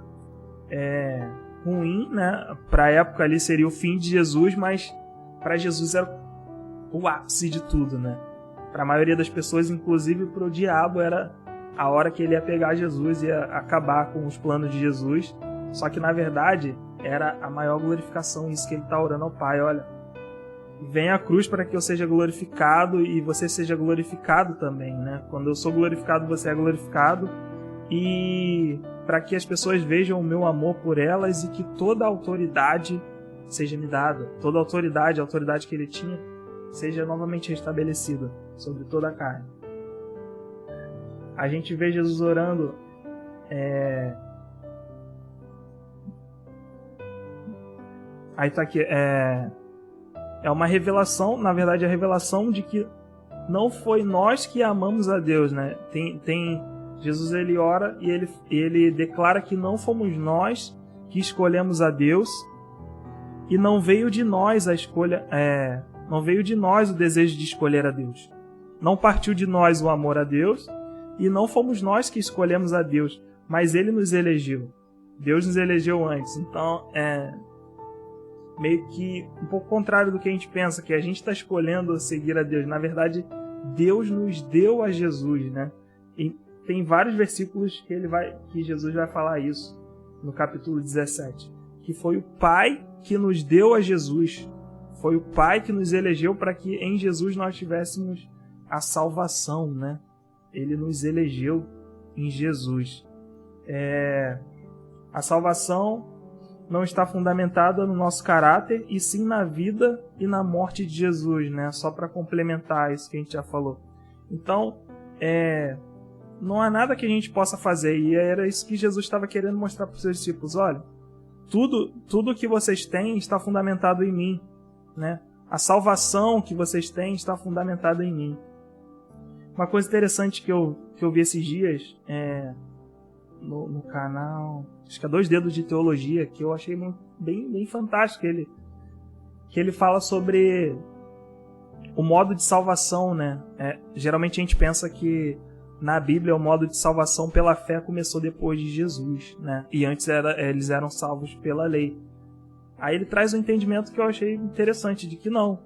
ruim, né? Para a época ali seria o fim de Jesus, mas para Jesus era o ápice de tudo, né? Para a maioria das pessoas, inclusive para o diabo, era a hora que ele ia pegar Jesus e ia acabar com os planos de Jesus. Só que na verdade era a maior glorificação, isso que ele está orando ao Pai, olha, venha a cruz para que eu seja glorificado e você seja glorificado também, né? Quando eu sou glorificado, você é glorificado, e para que as pessoas vejam o meu amor por elas e que toda a autoridade seja me dada, toda a autoridade que ele tinha, seja novamente restabelecida sobre toda a carne. A gente vê Jesus orando aí tá aqui, é uma revelação, na verdade a revelação de que não foi nós que amamos a Deus, né? Jesus ele ora e ele declara que não fomos nós que escolhemos a Deus e não veio de nós a escolha, não veio de nós o desejo de escolher a Deus. Não partiu de nós o amor a Deus e não fomos nós que escolhemos a Deus, mas ele nos elegeu. Deus nos elegeu antes. Então, meio que um pouco contrário do que a gente pensa, que a gente está escolhendo seguir a Deus. Na verdade, Deus nos deu a Jesus, né? E tem vários versículos que Jesus vai falar isso, no capítulo 17. Que foi o Pai que nos deu a Jesus. Foi o Pai que nos elegeu para que em Jesus nós tivéssemos a salvação, né? Ele nos elegeu em Jesus. A salvação não está fundamentada no nosso caráter, e sim na vida e na morte de Jesus, né? Só para complementar isso que a gente já falou. Então, não há nada que a gente possa fazer, e era isso que Jesus estava querendo mostrar para os seus discípulos. Olha, tudo que vocês têm está fundamentado em mim, né? A salvação que vocês têm está fundamentada em mim. Uma coisa interessante que eu vi esses dias no canal, acho que é 2 Dedos de Teologia, que eu achei bem fantástico, que ele fala sobre o modo de salvação, né? Geralmente a gente pensa que na Bíblia o modo de salvação pela fé começou depois de Jesus, né? E antes eles eram salvos pela lei. Aí ele traz um entendimento que eu achei interessante, de que não.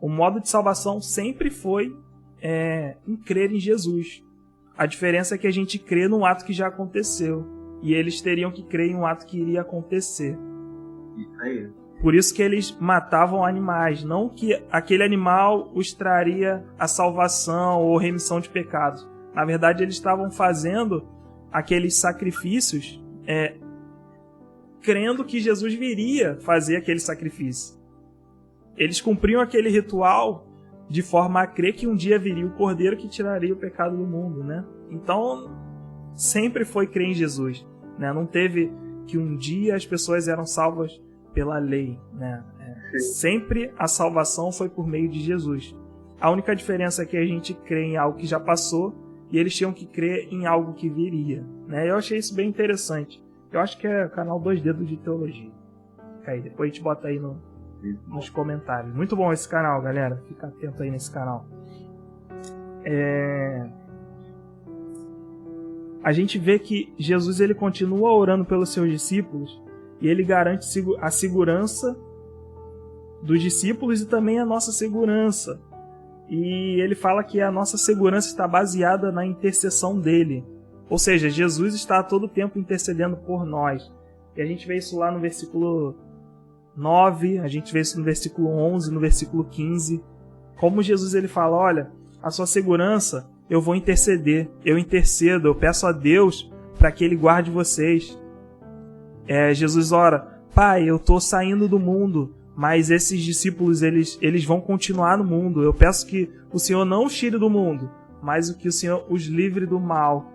O modo de salvação sempre foi em crer em Jesus. A diferença é que a gente crê num ato que já aconteceu. E eles teriam que crer em um ato que iria acontecer. Isso aí. Por isso que eles matavam animais. Não que aquele animal os traria a salvação ou remissão de pecados. Na verdade, eles estavam fazendo aqueles sacrifícios crendo que Jesus viria fazer aquele sacrifício. Eles cumpriam aquele ritual de forma a crer que um dia viria o Cordeiro que tiraria o pecado do mundo, né? Então, sempre foi crer em Jesus, né? Não teve que um dia as pessoas eram salvas pela lei, né? Sempre a salvação foi por meio de Jesus. A única diferença é que a gente crê em algo que já passou e eles tinham que crer em algo que viria, né? Eu achei isso bem interessante. Eu acho que é o canal 2 Dedos de Teologia. Aí, depois a gente bota aí nos comentários. Muito bom esse canal, galera. Fica atento aí nesse canal. A gente vê que Jesus ele continua orando pelos seus discípulos e ele garante a segurança dos discípulos e também a nossa segurança. E ele fala que a nossa segurança está baseada na intercessão dele. Ou seja, Jesus está a todo tempo intercedendo por nós. E a gente vê isso lá no versículo 9, a gente vê isso no versículo 11, no versículo 15. Como Jesus ele fala, olha, a sua segurança eu vou interceder, eu intercedo, eu peço a Deus para que Ele guarde vocês. Jesus ora, Pai, eu estou saindo do mundo, mas esses discípulos eles vão continuar no mundo. Eu peço que o Senhor não os tire do mundo, mas que o Senhor os livre do mal.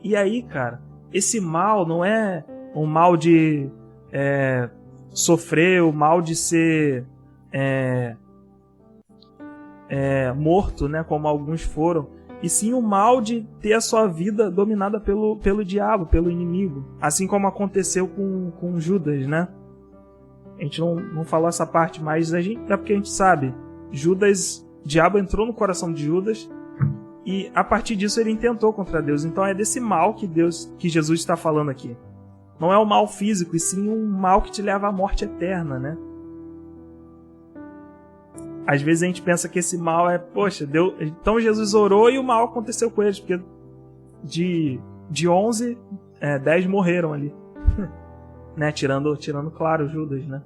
E aí, cara, esse mal não é um mal de sofrer, o mal de ser morto, né, como alguns foram, e sim o mal de ter a sua vida dominada pelo diabo, pelo inimigo, assim como aconteceu com Judas, né? A gente não falou essa parte, mas é porque a gente sabe, o diabo entrou no coração de Judas e a partir disso ele intentou contra Deus. Então é desse mal que Jesus está falando aqui. Não é o mal físico, e sim um mal que te leva à morte eterna, né? Às vezes a gente pensa que esse mal poxa, então Jesus orou e o mal aconteceu com eles, porque de 11, 10 morreram ali. Né? Tirando, claro, Judas, né?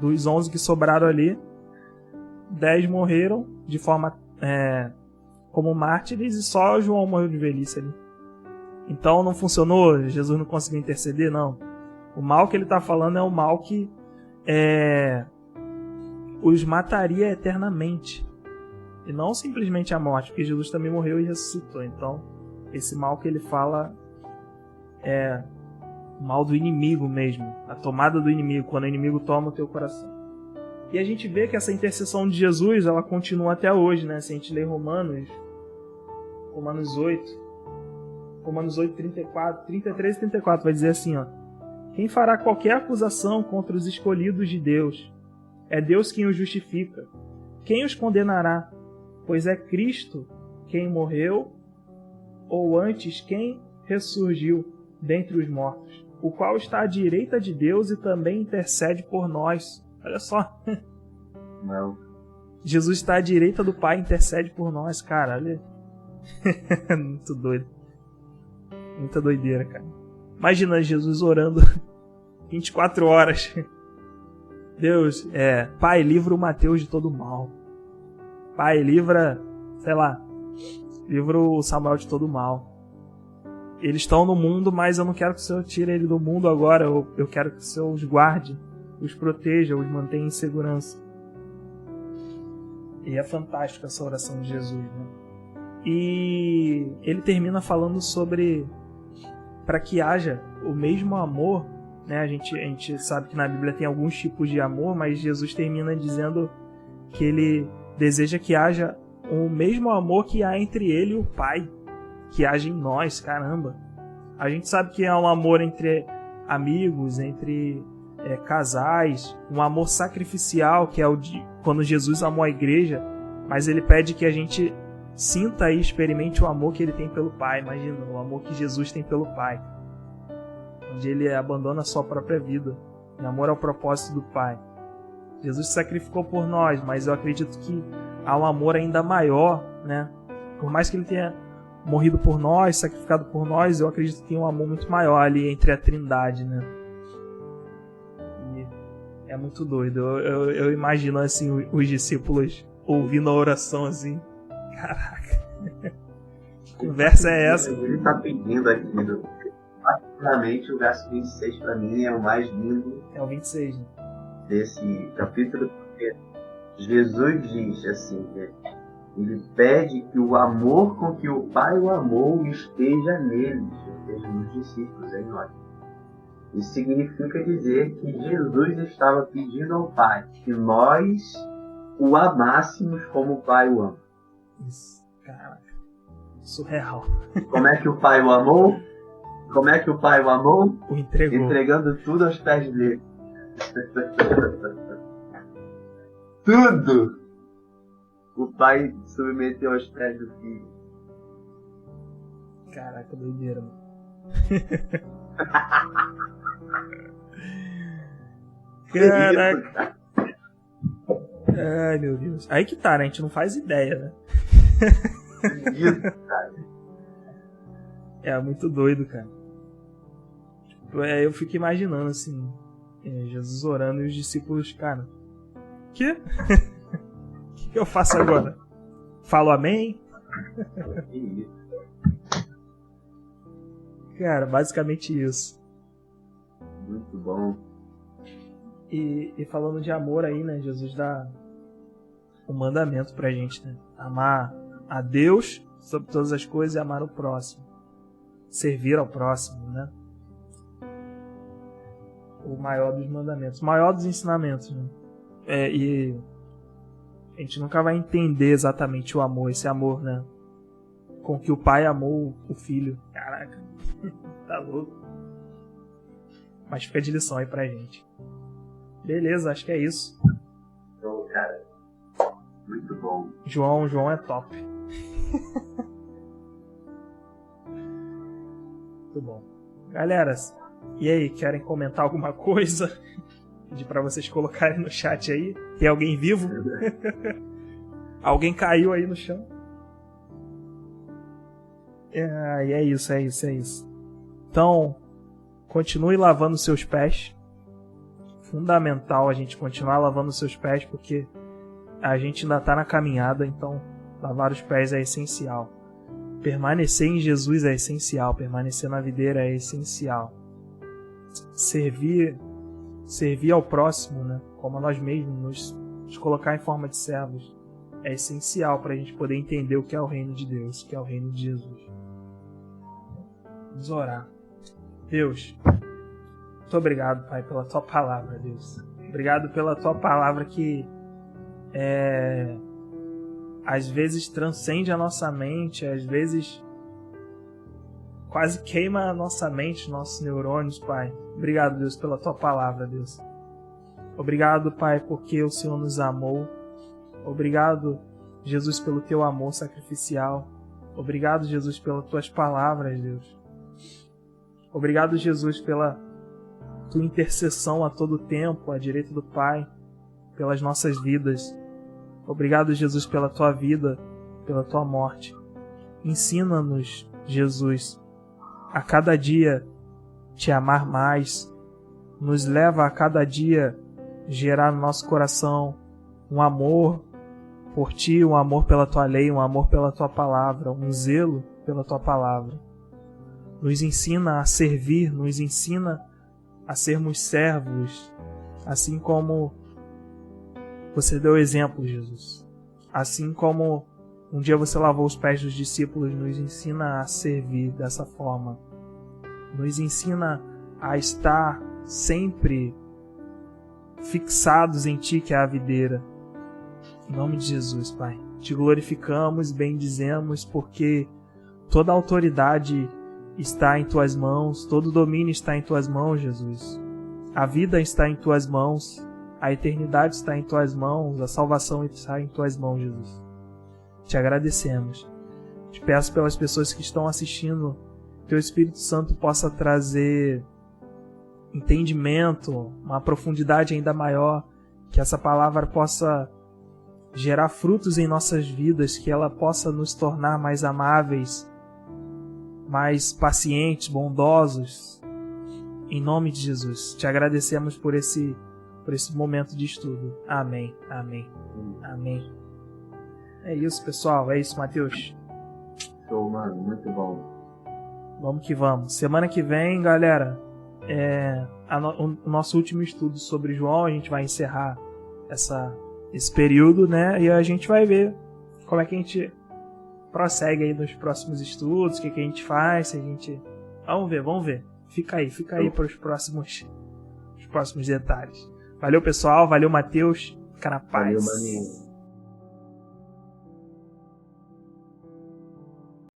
Dos 11 que sobraram ali, 10 morreram de forma como mártires e só João morreu de velhice ali. Então não funcionou, Jesus não conseguiu interceder, não. O mal que ele está falando é o mal que os mataria eternamente. E não simplesmente a morte, porque Jesus também morreu e ressuscitou. Então, esse mal que ele fala é o mal do inimigo mesmo. A tomada do inimigo, quando o inimigo toma o teu coração. E a gente vê que essa intercessão de Jesus, ela continua até hoje, né? Se a gente ler Romanos 8, 33 e 34, vai dizer assim, ó. Quem fará qualquer acusação contra os escolhidos de Deus? É Deus quem os justifica. Quem os condenará? Pois é Cristo quem morreu, ou antes quem ressurgiu dentre os mortos, o qual está à direita de Deus e também intercede por nós. Olha só. Não. Jesus está à direita do Pai e intercede por nós, cara. Olha. Muito doido. Muita doideira, cara. Imagina Jesus orando 24 horas. Deus, Pai, livra o Mateus de todo mal. Pai, livra o Samuel de todo mal. Eles estão no mundo, mas eu não quero que o Senhor tire ele do mundo agora. Eu quero que o Senhor os guarde, os proteja, os mantenha em segurança. E é fantástico essa oração de Jesus, né? E ele termina falando sobre para que haja o mesmo amor, né? A gente sabe que na Bíblia tem alguns tipos de amor, mas Jesus termina dizendo que ele deseja que haja o mesmo amor que há entre ele e o Pai, que haja em nós. Caramba! A gente sabe que é um amor entre amigos, entre casais, um amor sacrificial, que é o de quando Jesus amou a igreja, mas ele pede que a gente sinta e experimente o amor que ele tem pelo Pai. Imagina, o amor que Jesus tem pelo Pai, onde ele abandona a sua própria vida em amor ao propósito do Pai. Jesus se sacrificou por nós, mas eu acredito que há um amor ainda maior, né? Por mais que ele tenha morrido por nós, sacrificado por nós, eu acredito que tem um amor muito maior ali entre a Trindade, né? E é muito doido. Eu imagino assim os discípulos ouvindo a oração assim. Caraca, que conversa é essa? Ele está pedindo aqui, particularmente o verso 26 para mim é o mais lindo. É o 26, né? Desse capítulo. Jesus diz assim, né? Ele pede que o amor com que o Pai o amou esteja neles, esteja nos discípulos, em nós. Isso significa dizer que Jesus estava pedindo ao Pai que nós o amássemos como o Pai o ama. Isso, caraca, surreal. Como é que o Pai o amou? Como é que o Pai o amou? O entregou. Entregando tudo aos pés dele. Tudo! O Pai submeteu aos pés do Filho. Caraca, doideira, mano. Caraca. Ai, meu Deus. Aí que tá, né? A gente não faz ideia, né? Isso, cara. É muito doido, cara. Eu fico imaginando, assim, Jesus orando e os discípulos, cara, quê? O que eu faço agora? Falo amém? Cara, basicamente isso. Muito bom. E falando de amor aí, né? Jesus dá um mandamento pra gente, né? Amar a Deus sobre todas as coisas e amar o próximo. Servir ao próximo, né? O maior dos mandamentos. O maior dos ensinamentos, né? E a gente nunca vai entender exatamente o amor, esse amor, né? Com que o pai amou o filho. Caraca, tá louco. Mas fica de lição aí pra gente. Beleza, acho que é isso. Então, cara, muito bom. João é top. Muito bom. Galera, e aí, querem comentar alguma coisa? Pedir pra vocês colocarem no chat aí. Tem alguém vivo? Alguém caiu aí no chão? E é isso. Então, continue lavando seus pés. Fundamental a gente continuar lavando seus pés, porque a gente ainda está na caminhada, então lavar os pés é essencial. Permanecer em Jesus é essencial, permanecer na videira é essencial. Servir ao próximo, né, como a nós mesmos, nos colocar em forma de servos, é essencial para a gente poder entender o que é o reino de Deus, o que é o reino de Jesus. Vamos orar. Deus, muito obrigado, Pai, pela Tua palavra, Deus. Obrigado pela Tua palavra que às vezes transcende a nossa mente, às vezes quase queima a nossa mente, nossos neurônios, Pai. Obrigado, Deus, pela Tua palavra, Deus. Obrigado, Pai, porque o Senhor nos amou. Obrigado, Jesus, pelo Teu amor sacrificial. Obrigado, Jesus, pelas Tuas palavras, Deus. Obrigado, Jesus, pela Tua intercessão a todo tempo, à direita do Pai, pelas nossas vidas. Obrigado, Jesus, pela Tua vida, pela Tua morte. Ensina-nos, Jesus, a cada dia Te amar mais. Nos leva a cada dia gerar no nosso coração um amor por Ti, um amor pela Tua lei, um amor pela Tua palavra, um zelo pela Tua palavra. Nos ensina a servir, nos ensina a sermos servos, assim como Você deu exemplo, Jesus. Assim como um dia Você lavou os pés dos discípulos, nos ensina a servir dessa forma. Nos ensina a estar sempre fixados em Ti, que é a videira. Em nome de Jesus, Pai. Te glorificamos, bendizemos, porque toda a autoridade está em Tuas mãos, todo o domínio está em Tuas mãos, Jesus. A vida está em Tuas mãos, a eternidade está em Tuas mãos, a salvação está em Tuas mãos, Jesus. Te agradecemos. Te peço pelas pessoas que estão assistindo, que Teu Espírito Santo possa trazer entendimento, uma profundidade ainda maior, que essa palavra possa gerar frutos em nossas vidas, que ela possa nos tornar mais amáveis, mais pacientes, bondosos. Em nome de Jesus, te agradecemos por esse momento de estudo. Amém, amém, amém. É isso, pessoal. É isso, Matheus. Show, mano. Muito bom. Vamos que vamos. Semana que vem, galera, o nosso último estudo sobre João. A gente vai encerrar esse período, né? E a gente vai ver como é que a gente prossegue aí nos próximos estudos, o que a gente faz, se a gente... Vamos ver. Fica aí para os próximos detalhes. Valeu, pessoal. Valeu, Matheus. Fica na paz. Valeu, maninho.